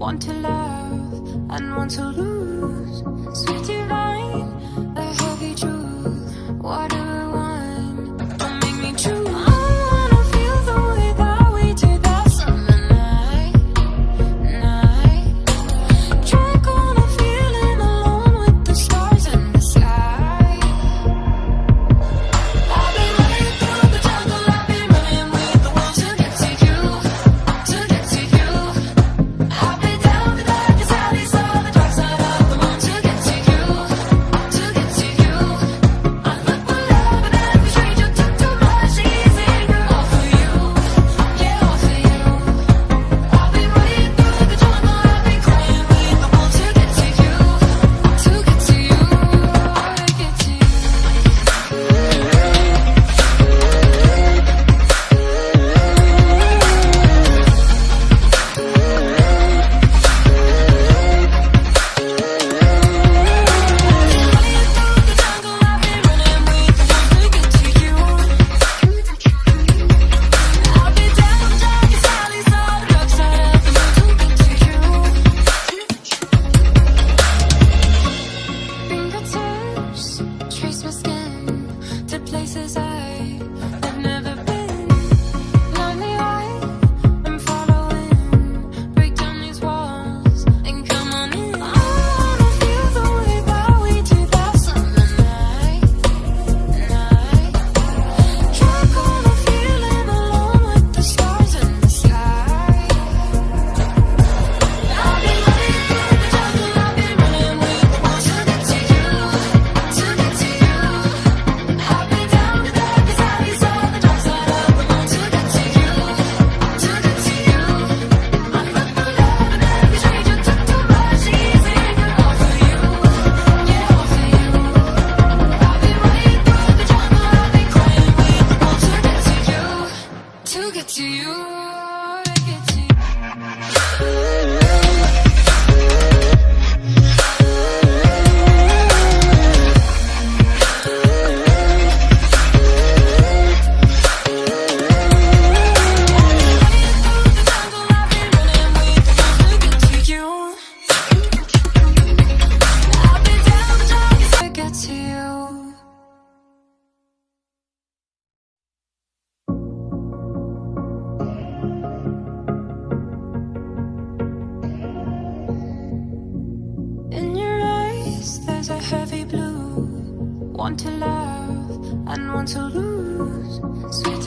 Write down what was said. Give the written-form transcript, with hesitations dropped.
Want to love and want to lose. Sweet divine, the heavy truth. What do I want? Don't make me choose. I wanna feel the way that we did that summer night. Drunk on a feeling alone with the stars in the sky. I've been running through the jungle, I've been running with the wolves to get to you, to get to you. I've been down the darkest alleys of the dark side of the moon to get to you, to get to you. I look for love and every stranger took too much easy, all for you, yeah, all for you. I've been running through the jungle, I've been crying with the wolves to get to you, to get to you, to get to you. Trace my skin to places I've never been. Lonely eye, I'm following. Break down these walls and come on in. I wanna feel the way that we did that summer night. Drunk on a feeling alone with the stars in the sky. I've been running through the jungle, I've been running with the wolves to get to you, to get to you. I've been down the darkest alleys of the dark side of the moon to get to you, to get to you. I look for love and every stranger took too much easy, all for you, yeah, all for you. I've been running through the jungle, I've been crying with the wolves to get to you, to get to you, to get to you. In your eyes, there's a heavy blue. Want to love and want to lose. Sweet